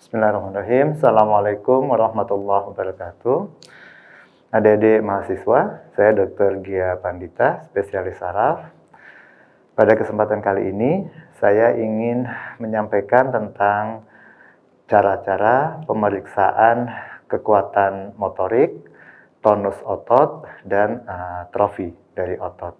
Bismillahirrahmanirrahim. Assalamualaikum warahmatullahi wabarakatuh. Adik-adik mahasiswa, saya Dr. Gia Pandita, spesialis saraf. Pada kesempatan kali ini, saya ingin menyampaikan tentang cara-cara pemeriksaan kekuatan motorik, tonus otot, dan trofi dari otot.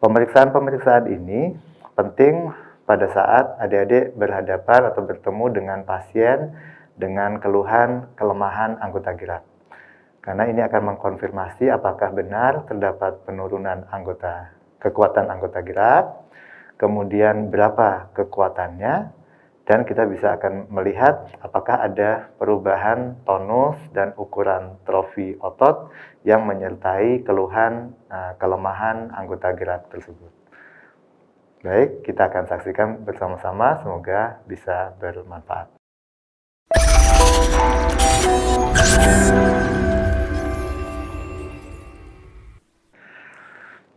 Pemeriksaan-pemeriksaan ini penting pada saat adik-adik berhadapan atau bertemu dengan pasien dengan keluhan kelemahan anggota gerak. Karena ini akan mengkonfirmasi apakah benar terdapat penurunan kekuatan anggota gerak, kemudian berapa kekuatannya, dan kita bisa akan melihat apakah ada perubahan tonus dan ukuran trofi otot yang menyertai keluhan kelemahan anggota gerak tersebut. Baik, kita akan saksikan bersama-sama, semoga bisa bermanfaat.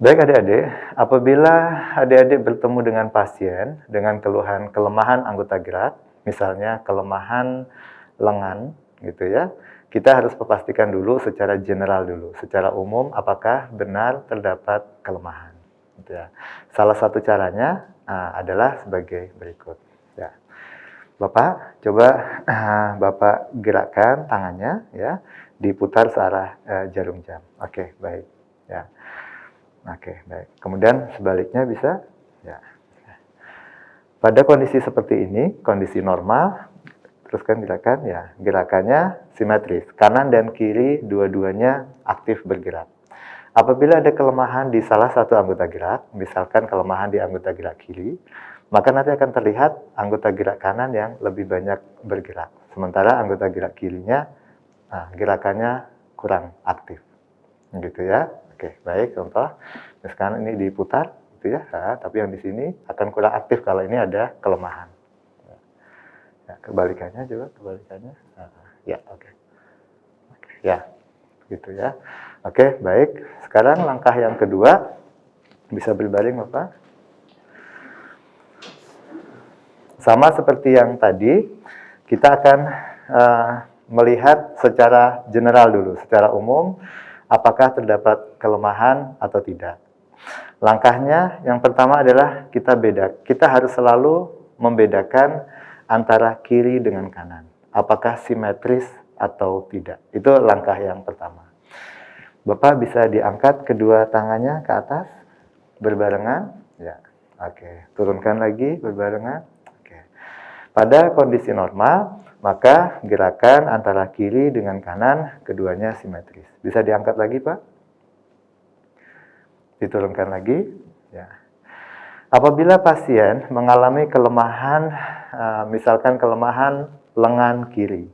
Baik adik-adik, apabila adik-adik bertemu dengan pasien dengan keluhan kelemahan anggota gerak, misalnya kelemahan lengan, gitu ya, kita harus memastikan dulu secara general dulu, secara umum apakah benar terdapat kelemahan. Gitu ya. Salah satu caranya adalah sebagai berikut. Ya. Bapak, coba Bapak gerakkan tangannya, ya, diputar searah jarum jam. Oke, baik. Ya. Oke, baik. Kemudian sebaliknya bisa, ya. Pada kondisi seperti ini, kondisi normal, teruskan gerakan, ya. Gerakannya simetris, kanan dan kiri dua-duanya aktif bergerak. Apabila ada kelemahan di salah satu anggota gerak, misalkan kelemahan di anggota gerak kiri, maka nanti akan terlihat anggota gerak kanan yang lebih banyak bergerak. Sementara anggota gerak kirinya, gerakannya kurang aktif. Gitu ya. Oke, baik, contoh. Sekarang ini diputar, gitu ya. Tapi yang di sini akan kurang aktif kalau ini ada kelemahan. Ya, kebalikannya juga, kebalikannya. Ya, oke. Ya, gitu ya. Oke, baik. Sekarang langkah yang kedua, bisa berbaring, Bapak. Sama seperti yang tadi, kita akan melihat secara general dulu, secara umum, apakah terdapat kelemahan atau tidak. Langkahnya yang pertama adalah kita harus selalu membedakan antara kiri dengan kanan. Apakah simetris atau tidak. Itu langkah yang pertama. Bapak bisa diangkat kedua tangannya ke atas, berbarengan. Ya, oke. Turunkan lagi, berbarengan. Oke. Pada kondisi normal, maka gerakan antara kiri dengan kanan, keduanya simetris. Bisa diangkat lagi, Pak? Diturunkan lagi. Ya. Apabila pasien mengalami kelemahan, misalkan kelemahan lengan kiri,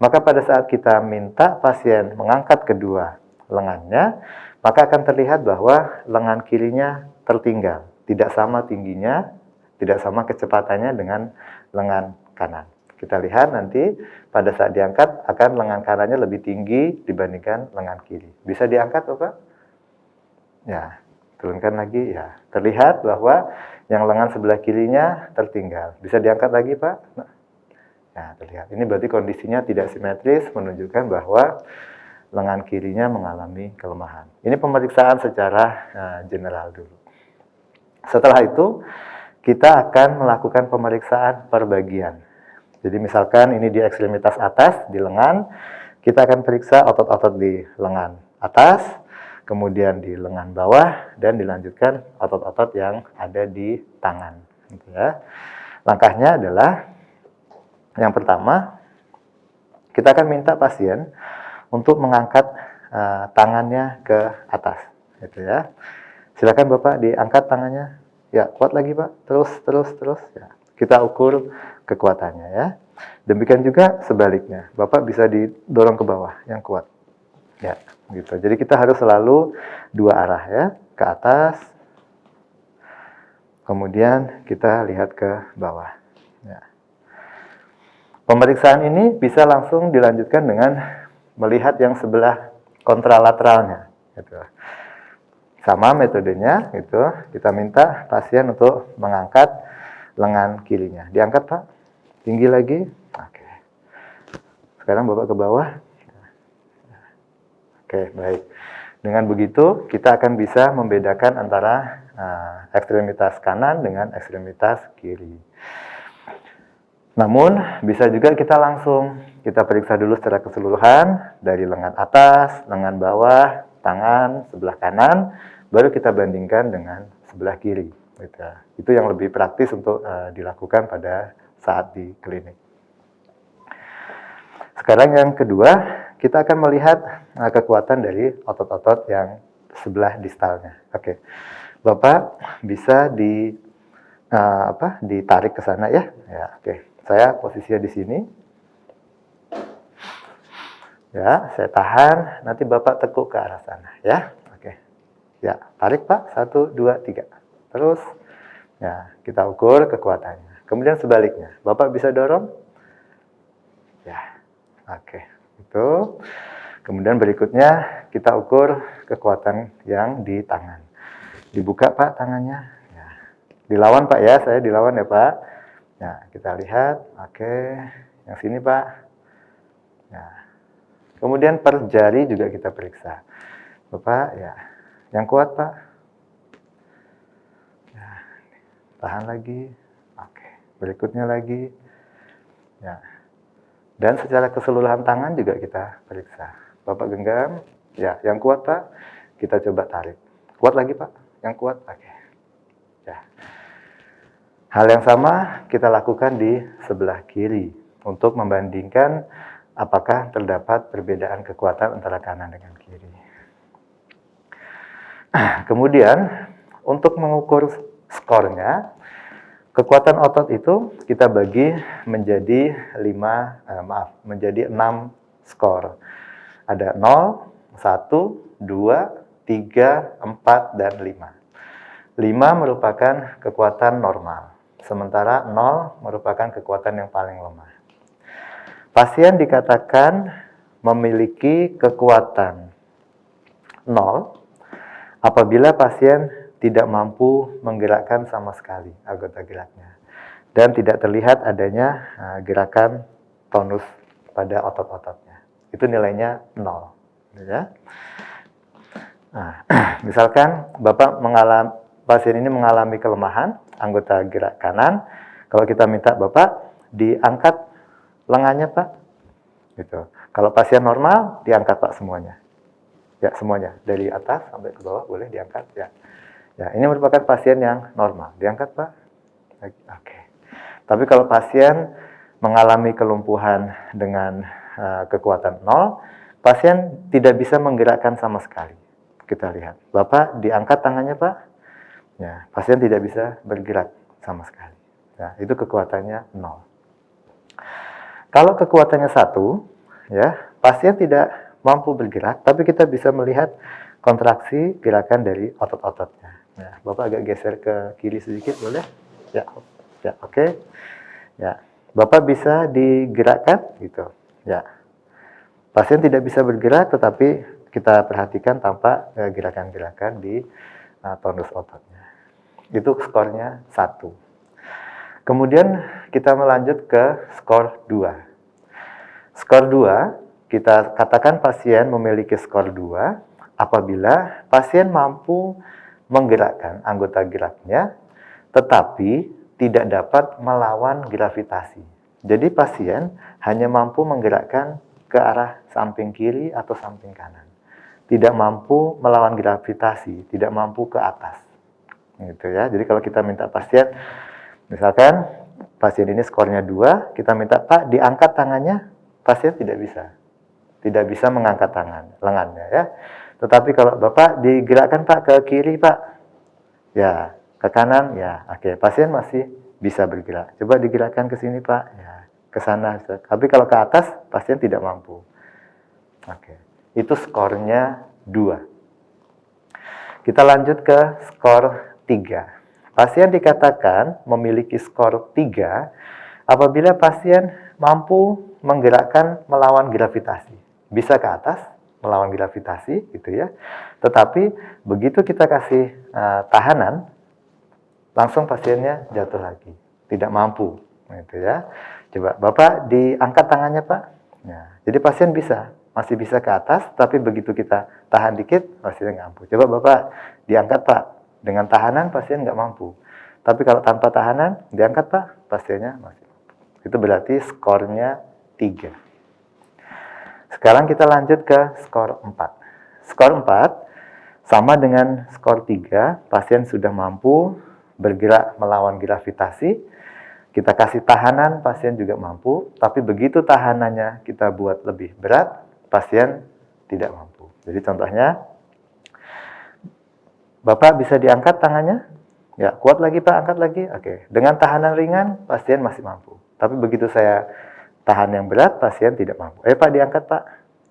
maka pada saat kita minta pasien mengangkat kedua lengannya, maka akan terlihat bahwa lengan kirinya tertinggal, tidak sama tingginya, tidak sama kecepatannya dengan lengan kanan. Kita lihat nanti pada saat diangkat akan lengan kanannya lebih tinggi dibandingkan lengan kiri. Bisa diangkat, Bapak? Ya, turunkan lagi. Ya, terlihat bahwa yang lengan sebelah kirinya tertinggal. Bisa diangkat lagi, Pak? Nah, terlihat. Ini berarti kondisinya tidak simetris, menunjukkan bahwa lengan kirinya mengalami kelemahan. Ini pemeriksaan secara general dulu. Setelah itu, kita akan melakukan pemeriksaan per bagian. Jadi misalkan ini di ekstremitas atas, di lengan, kita akan periksa otot-otot di lengan atas, kemudian di lengan bawah, dan dilanjutkan otot-otot yang ada di tangan. Gitu ya. Langkahnya adalah, yang pertama, kita akan minta pasien untuk mengangkat tangannya ke atas. Gitu ya. Silakan Bapak diangkat tangannya. Ya, kuat lagi Pak. Terus. Ya. Kita ukur kekuatannya ya. Demikian juga sebaliknya. Bapak bisa didorong ke bawah yang kuat. Ya, gitu. Jadi kita harus selalu dua arah ya, ke atas. Kemudian kita lihat ke bawah. Ya. Pemeriksaan ini bisa langsung dilanjutkan dengan melihat yang sebelah kontralateralnya. Gitu. Sama metodenya, gitu. Kita minta pasien untuk mengangkat lengan kirinya. Diangkat Pak. Tinggi lagi. Oke. Sekarang Bapak ke bawah. Oke, baik. Dengan begitu, kita akan bisa membedakan antara ekstremitas kanan dengan ekstremitas kiri. Namun, bisa juga kita periksa dulu secara keseluruhan, dari lengan atas, lengan bawah, tangan, sebelah kanan, baru kita bandingkan dengan sebelah kiri. Gitu. Itu yang lebih praktis untuk dilakukan pada saat di klinik. Sekarang yang kedua, kita akan melihat kekuatan dari otot-otot yang sebelah distalnya. Oke, Bapak bisa ditarik ke sana ya. Ya, oke. Saya posisinya di sini. Ya, saya tahan. Nanti Bapak tekuk ke arah sana ya. Oke. Ya, tarik Pak. 1, 2, 3. Terus, ya kita ukur kekuatannya. Kemudian sebaliknya, Bapak bisa dorong. Ya, oke. Itu. Kemudian berikutnya kita ukur kekuatan yang di tangan. Dibuka Pak tangannya. Ya. Dilawan Pak ya, saya dilawan ya Pak. Ya, kita lihat. Oke, yang sini Pak. Ya. Kemudian per jari juga kita periksa. Bapak, ya. Yang kuat Pak. Ya. Tahan lagi. Oke, berikutnya lagi. Ya. Dan secara keseluruhan tangan juga kita periksa. Bapak genggam, ya, yang kuat Pak, kita coba tarik. Kuat lagi Pak, yang kuat, oke. Ya. Hal yang sama kita lakukan di sebelah kiri untuk membandingkan apakah terdapat perbedaan kekuatan antara kanan dengan kiri. Kemudian untuk mengukur skornya, kekuatan otot itu kita bagi menjadi 6 skor. Ada 0, 1, 2, 3, 4, dan 5. 5 merupakan kekuatan normal, sementara 0 merupakan kekuatan yang paling lemah. Pasien dikatakan memiliki kekuatan 0 apabila pasien tidak mampu menggerakkan sama sekali anggota geraknya dan tidak terlihat adanya gerakan tonus pada otot-ototnya. Itu nilainya 0. Ya. Nah, misalkan pasien ini mengalami kelemahan anggota gerak kanan, kalau kita minta Bapak diangkat lengannya Pak, gitu. Kalau pasien normal diangkat Pak semuanya, ya semuanya dari atas sampai ke bawah boleh diangkat ya. Ya, ini merupakan pasien yang normal, diangkat Pak. Oke. Tapi kalau pasien mengalami kelumpuhan dengan kekuatan 0, pasien tidak bisa menggerakkan sama sekali. Kita lihat, Bapak diangkat tangannya Pak, ya, pasien tidak bisa bergerak sama sekali. Ya, itu kekuatannya 0. Kalau kekuatannya 1, ya, pasien tidak mampu bergerak, tapi kita bisa melihat kontraksi gerakan dari otot-ototnya. Ya, Bapak agak geser ke kiri sedikit, boleh? Ya, ya, oke. Ya, Bapak bisa digerakkan, gitu. Ya, pasien tidak bisa bergerak, tetapi kita perhatikan tampak gerakan-gerakan di tonus ototnya. Itu skornya 1. Kemudian kita melanjut ke skor 2. Skor 2, kita katakan pasien memiliki skor 2 apabila pasien mampu menggerakkan anggota geraknya, tetapi tidak dapat melawan gravitasi. Jadi pasien hanya mampu menggerakkan ke arah samping kiri atau samping kanan. Tidak mampu melawan gravitasi, tidak mampu ke atas. Gitu ya. Jadi kalau kita minta pasien, misalkan pasien ini skornya 2, kita minta Pak diangkat tangannya, pasien tidak bisa. Tidak bisa mengangkat lengannya ya. Tetapi kalau Bapak digerakkan Pak ke kiri Pak, ya, ke kanan ya, oke, pasien masih bisa bergerak. Coba digerakkan ke sini Pak, ya, ke sana. Tapi kalau ke atas, pasien tidak mampu. Oke, itu skornya 2. Kita lanjut ke skor 3. Pasien dikatakan memiliki skor 3 apabila pasien mampu menggerakkan melawan gravitasi. Bisa ke atas, melawan gravitasi, gitu ya. Tetapi begitu kita kasih tahanan, langsung pasiennya jatuh lagi, tidak mampu, gitu ya. Coba Bapak diangkat tangannya Pak, Nah, jadi pasien masih bisa ke atas, tapi begitu kita tahan dikit, pasiennya nggak mampu. Coba Bapak diangkat Pak, dengan tahanan pasien nggak mampu. Tapi kalau tanpa tahanan, diangkat Pak, pasiennya masih mampu. Itu berarti skornya 3. Sekarang kita lanjut ke skor 4. Skor 4 sama dengan skor 3, pasien sudah mampu bergerak melawan gravitasi. Kita kasih tahanan, pasien juga mampu. Tapi begitu tahanannya kita buat lebih berat, pasien tidak mampu. Jadi contohnya, Bapak bisa diangkat tangannya? Ya, kuat lagi Pak, angkat lagi. Oke, dengan tahanan ringan, pasien masih mampu. Tapi begitu saya tahan yang berat, pasien tidak mampu. Pak, diangkat Pak.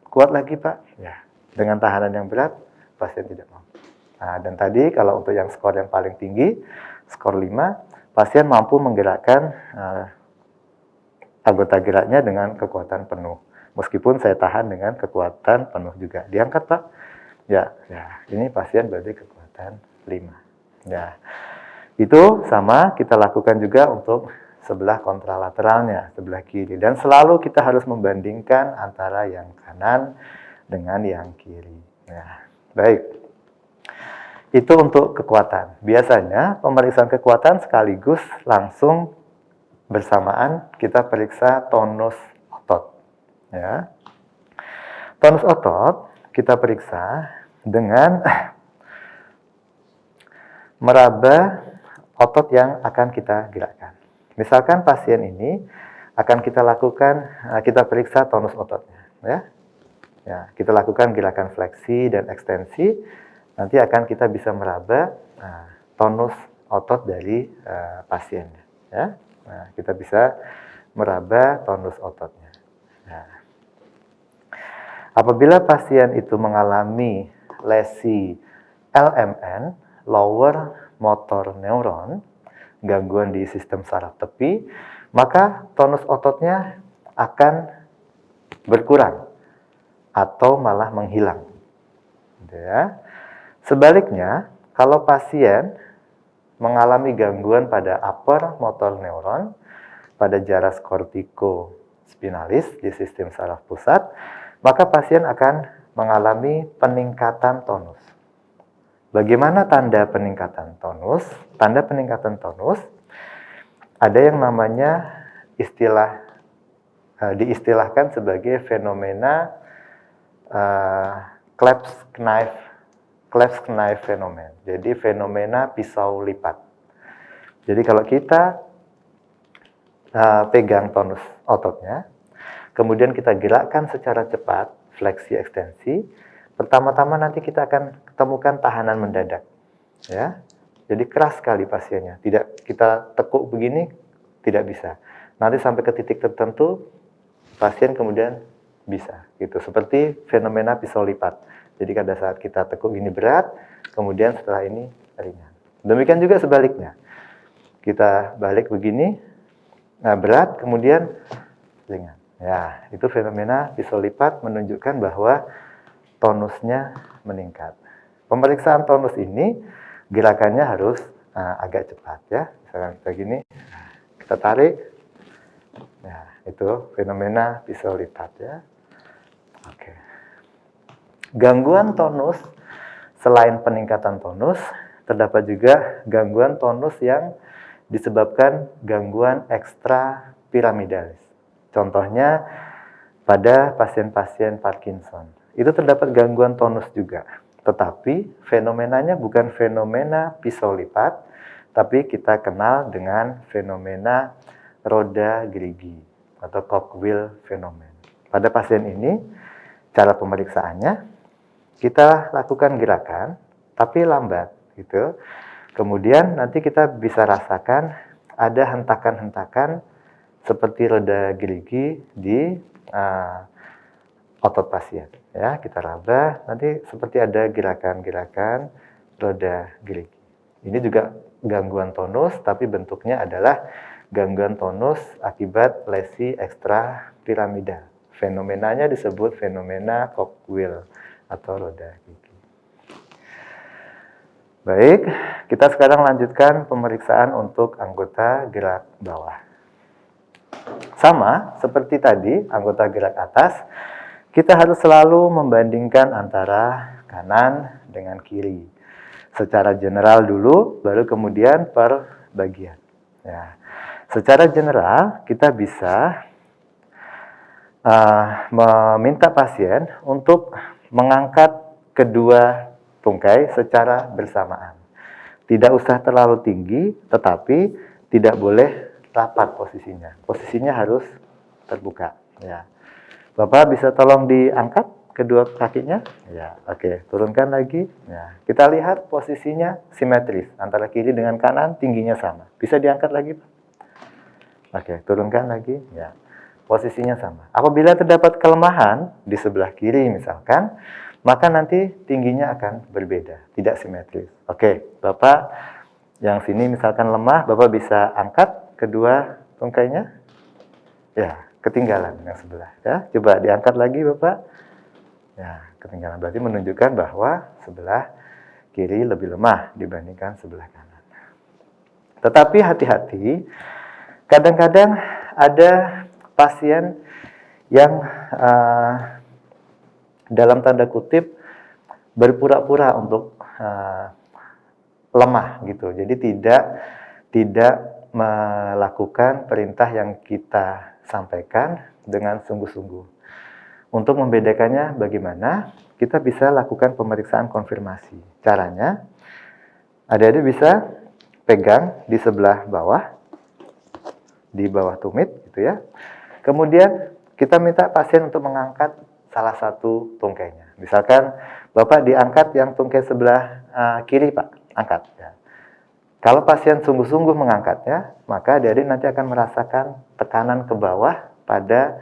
Kuat lagi Pak. Ya, dengan tahanan yang berat, pasien tidak mampu. Nah, dan tadi kalau untuk yang skor yang paling tinggi, skor 5, pasien mampu menggerakkan anggota geraknya dengan kekuatan penuh. Meskipun saya tahan dengan kekuatan penuh juga. Diangkat Pak. Ya, ini pasien berarti kekuatan 5. Ya, itu sama kita lakukan juga untuk sebelah kontralateralnya, sebelah kiri. Dan selalu kita harus membandingkan antara yang kanan dengan yang kiri. Nah, baik. Itu untuk kekuatan. Biasanya pemeriksaan kekuatan sekaligus langsung bersamaan kita periksa tonus otot. Ya. Tonus otot kita periksa dengan meraba otot yang akan kita gerakkan. Misalkan pasien ini akan kita lakukan, kita periksa tonus ototnya. Ya, kita lakukan gerakan fleksi dan ekstensi. Nanti akan kita bisa meraba tonus otot dari pasiennya. Ya. Nah, kita bisa meraba tonus ototnya. Nah, apabila pasien itu mengalami lesi LMN, lower motor neuron, gangguan di sistem saraf tepi, maka tonus ototnya akan berkurang atau malah menghilang. Ya. Sebaliknya, kalau pasien mengalami gangguan pada upper motor neuron, pada jaras kortikospinalis di sistem saraf pusat, maka pasien akan mengalami peningkatan tonus. Bagaimana tanda peningkatan tonus? Tanda peningkatan tonus ada yang namanya diistilahkan sebagai fenomena cleft knife phenomenon. Jadi fenomena pisau lipat. Jadi kalau kita pegang tonus ototnya, kemudian kita gerakkan secara cepat, fleksi ekstensi, pertama-tama nanti kita akan temukan tahanan mendadak. Ya. Jadi keras sekali pasiennya. Tidak kita tekuk begini, tidak bisa. Nanti sampai ke titik tertentu, pasien kemudian bisa. Gitu. Seperti fenomena pisau lipat. Jadi pada saat kita tekuk ini berat, kemudian setelah ini ringan. Demikian juga sebaliknya. Kita balik begini, berat, kemudian ringan. Ya, itu fenomena pisau lipat menunjukkan bahwa tonusnya meningkat. Pemeriksaan tonus ini gerakannya harus agak cepat ya. Misalkan kita gini, kita tarik. Nah, itu fenomena pisau lipat ya. Oke. Gangguan tonus, selain peningkatan tonus, terdapat juga gangguan tonus yang disebabkan gangguan ekstrapiramidalis. Contohnya pada pasien-pasien Parkinson. Itu terdapat gangguan tonus juga. Tetapi fenomenanya bukan fenomena pisau lipat, tapi kita kenal dengan fenomena roda gerigi atau cogwheel phenomenon. Pada pasien ini, cara pemeriksaannya, kita lakukan gerakan, tapi lambat, gitu. Kemudian nanti kita bisa rasakan ada hentakan-hentakan seperti roda gerigi di otot pasien. Ya, kita raba, nanti seperti ada gerakan-gerakan roda gerigi. Ini juga gangguan tonus, tapi bentuknya adalah gangguan tonus akibat lesi ekstrapiramidal. Fenomenanya disebut fenomena cogwheel atau roda gigi. Baik, kita sekarang lanjutkan pemeriksaan untuk anggota gerak bawah. Sama seperti tadi, anggota gerak atas, kita harus selalu membandingkan antara kanan dengan kiri. Secara general dulu, baru kemudian per bagian. Ya. Secara general, kita bisa meminta pasien untuk mengangkat kedua tungkai secara bersamaan. Tidak usah terlalu tinggi, tetapi tidak boleh rapat posisinya. Posisinya harus terbuka. Ya. Bapak bisa tolong diangkat kedua kakinya? Ya, oke. Turunkan lagi. Ya. Kita lihat posisinya simetris antara kiri dengan kanan, tingginya sama. Bisa diangkat lagi, Pak? Oke, turunkan lagi. Ya. Posisinya sama. Apabila terdapat kelemahan di sebelah kiri misalkan, maka nanti tingginya akan berbeda, tidak simetris. Oke, Bapak yang sini misalkan lemah, Bapak bisa angkat kedua tungkainya. Ya, ketinggalan yang sebelah. Ya, coba diangkat lagi, Bapak. Ya, ketinggalan berarti menunjukkan bahwa sebelah kiri lebih lemah dibandingkan sebelah kanan. Tetapi hati-hati, kadang-kadang ada pasien yang dalam tanda kutip berpura-pura untuk lemah gitu. Jadi tidak melakukan perintah yang kita sampaikan dengan sungguh-sungguh. Untuk membedakannya bagaimana? Kita bisa lakukan pemeriksaan konfirmasi. Caranya, adik-adik bisa pegang di sebelah bawah, di bawah tumit gitu ya. Kemudian kita minta pasien untuk mengangkat salah satu tungkainya. Misalkan Bapak diangkat yang tungkai sebelah kiri, Pak, angkat. Ya. Kalau pasien sungguh-sungguh mengangkatnya, maka adik-adik nanti akan merasakan tekanan ke bawah pada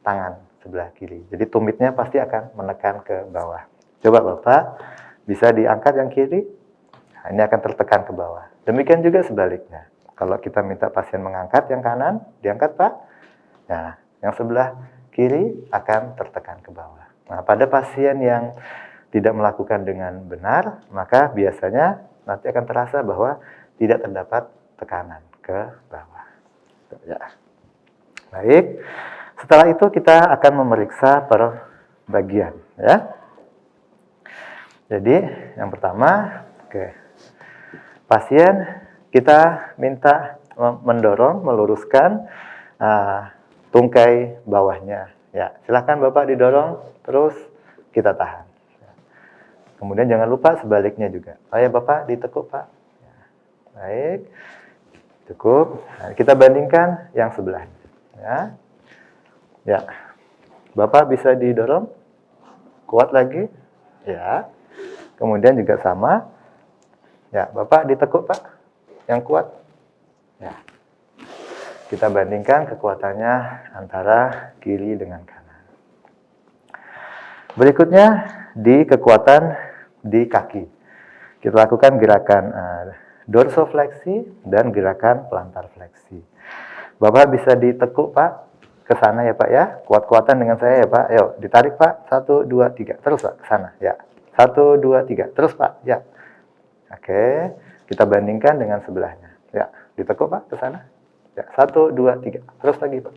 tangan sebelah kiri. Jadi tumitnya pasti akan menekan ke bawah. Coba Bapak bisa diangkat yang kiri, nah, ini akan tertekan ke bawah. Demikian juga sebaliknya. Kalau kita minta pasien mengangkat yang kanan, diangkat Pak. Nah, yang sebelah kiri akan tertekan ke bawah. Nah, pada pasien yang tidak melakukan dengan benar, maka biasanya nanti akan terasa bahwa tidak terdapat tekanan ke bawah. Ya. Baik, setelah itu kita akan memeriksa per bagian. Ya. Jadi, yang pertama, pasien kita minta mendorong, meluruskan tungkai bawahnya. Ya, silakan Bapak didorong, terus kita tahan. Kemudian jangan lupa sebaliknya juga. Oh ya Bapak, ditekuk Pak. Ya. Baik, cukup. Nah, kita bandingkan yang sebelah. Ya, ya. Bapak bisa didorong, kuat lagi. Ya. Kemudian juga sama. Ya, Bapak ditekuk Pak, yang kuat. Ya. Kita bandingkan kekuatannya antara kiri dengan kanan. Berikutnya di kekuatan di kaki. Kita lakukan gerakan dorsofleksi dan gerakan plantar fleksi. Bapak bisa ditekuk Pak ke sana ya Pak ya. Kuat-kuatan dengan saya ya Pak. Ayo ditarik Pak. 1, 2, 3. Terus Pak ke sana ya. 1, 2, 3. Terus Pak ya. Oke. Kita bandingkan dengan sebelahnya. Ya. Ditekuk Pak ke sana. Ya, 1, 2, 3. Terus lagi, Pak.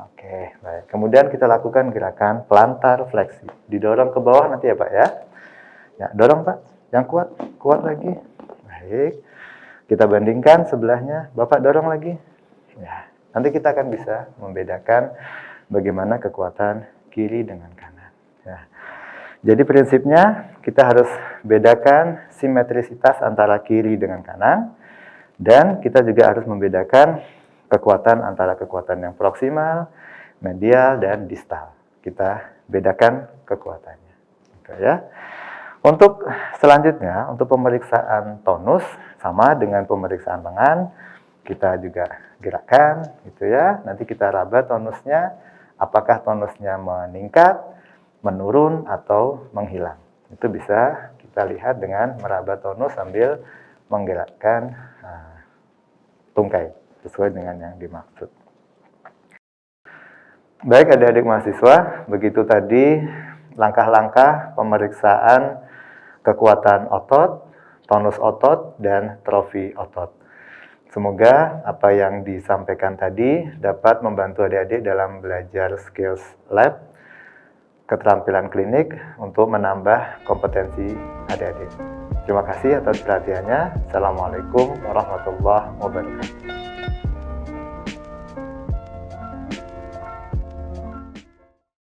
Oke, baik. Kemudian kita lakukan gerakan plantar fleksi. Didorong ke bawah nanti ya, Pak ya. Ya, dorong, Pak. Yang kuat. Kuat lagi. Baik. Kita bandingkan sebelahnya. Bapak dorong lagi. Ya, nanti kita akan bisa membedakan bagaimana kekuatan kiri dengan kanan. Ya. Jadi prinsipnya kita harus bedakan simetrisitas antara kiri dengan kanan. Dan kita juga harus membedakan kekuatan antara kekuatan yang proksimal, medial, dan distal. Kita bedakan kekuatannya. Oke, ya. Untuk selanjutnya, untuk pemeriksaan tonus, sama dengan pemeriksaan lengan, kita juga gerakan, gitu ya. Nanti kita raba tonusnya, apakah tonusnya meningkat, menurun, atau menghilang. Itu bisa kita lihat dengan meraba tonus sambil menggerakkan tungkai sesuai dengan yang dimaksud. Baik adik-adik mahasiswa, begitu tadi langkah-langkah pemeriksaan kekuatan otot, tonus otot, dan trofi otot. Semoga apa yang disampaikan tadi dapat membantu adik-adik dalam belajar skills lab, keterampilan klinik untuk menambah kompetensi adik-adik. Terima kasih atas perhatiannya. Assalamualaikum warahmatullahi wabarakatuh.